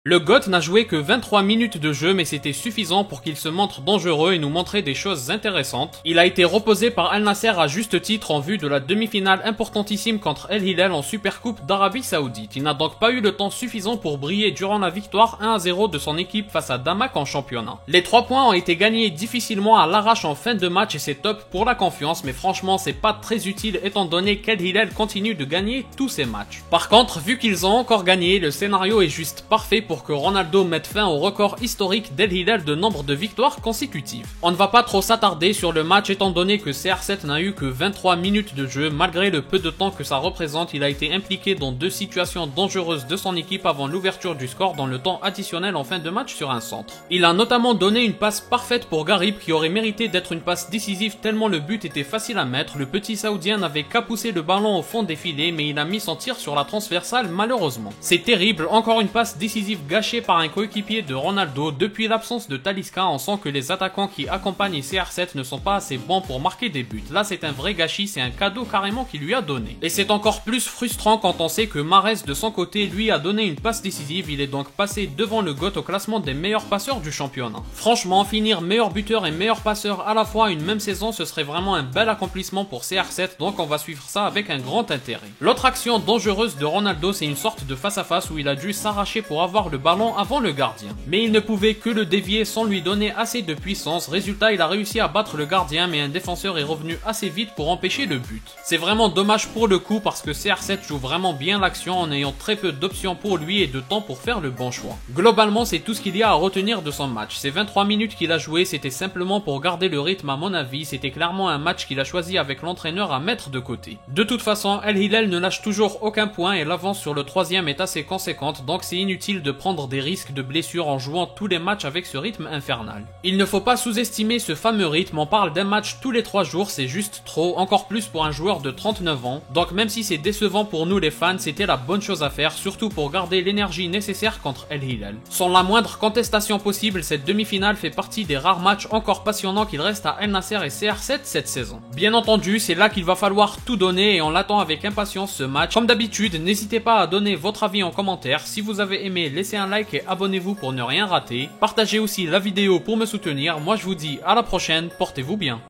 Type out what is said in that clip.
Le GOAT n'a joué que 23 minutes de jeu, mais c'était suffisant pour qu'il se montre dangereux et nous montrer des choses intéressantes. Il a été reposé par Al Nasser à juste titre en vue de la demi-finale importantissime contre El Hilal en Supercoupe d'Arabie Saoudite. Il n'a donc pas eu le temps suffisant pour briller durant la victoire 1-0 de son équipe face à Damak en championnat. Les 3 points ont été gagnés difficilement à l'arrache en fin de match et c'est top pour la confiance, mais franchement c'est pas très utile étant donné qu'El Hilal continue de gagner tous ses matchs. Par contre, vu qu'ils ont encore gagné, le scénario est juste parfait pour que Ronaldo mette fin au record historique d'El Hilal de nombre de victoires consécutives. On ne va pas trop s'attarder sur le match étant donné que CR7 n'a eu que 23 minutes de jeu. Malgré le peu de temps que ça représente, il a été impliqué dans 2 situations dangereuses de son équipe avant l'ouverture du score dans le temps additionnel en fin de match sur un centre. Il a notamment donné une passe parfaite pour Garib qui aurait mérité d'être une passe décisive tellement le but était facile à mettre. Le petit saoudien n'avait qu'à pousser le ballon au fond des filets mais il a mis son tir sur la transversale malheureusement. C'est terrible, encore une passe décisive gâché par un coéquipier de Ronaldo. Depuis l'absence de Talisca, on sent que les attaquants qui accompagnent CR7 ne sont pas assez bons pour marquer des buts. Là c'est un vrai gâchis, c'est un cadeau carrément qu'il lui a donné. Et c'est encore plus frustrant quand on sait que Mahrez de son côté lui a donné une passe décisive, il est donc passé devant le GOAT au classement des meilleurs passeurs du championnat. Franchement, finir meilleur buteur et meilleur passeur à la fois une même saison, ce serait vraiment un bel accomplissement pour CR7, donc on va suivre ça avec un grand intérêt. L'autre action dangereuse de Ronaldo, c'est une sorte de face-à-face où il a dû s'arracher pour avoir le ballon avant le gardien. Mais il ne pouvait que le dévier sans lui donner assez de puissance. Résultat, il a réussi à battre le gardien mais un défenseur est revenu assez vite pour empêcher le but. C'est vraiment dommage pour le coup parce que CR7 joue vraiment bien l'action en ayant très peu d'options pour lui et de temps pour faire le bon choix. Globalement, c'est tout ce qu'il y a à retenir de son match. Ces 23 minutes qu'il a joué, c'était simplement pour garder le rythme à mon avis. C'était clairement un match qu'il a choisi avec l'entraîneur à mettre de côté. De toute façon, El Hilal ne lâche toujours aucun point et l'avance sur le 3e est assez conséquente, donc c'est inutile de prendre des risques de blessures en jouant tous les matchs avec ce rythme infernal. Il ne faut pas sous-estimer ce fameux rythme, on parle d'un match tous les 3 jours, c'est juste trop, encore plus pour un joueur de 39 ans, donc même si c'est décevant pour nous les fans, c'était la bonne chose à faire, surtout pour garder l'énergie nécessaire contre El Hilal. Sans la moindre contestation possible, cette demi-finale fait partie des rares matchs encore passionnants qu'il reste à Al Nasser et CR7 cette saison. Bien entendu, c'est là qu'il va falloir tout donner et on l'attend avec impatience ce match. Comme d'habitude, n'hésitez pas à donner votre avis en commentaire, si vous avez aimé, laissez un like et abonnez-vous pour ne rien rater. Partagez aussi la vidéo pour me soutenir. Moi je vous dis à la prochaine, portez-vous bien.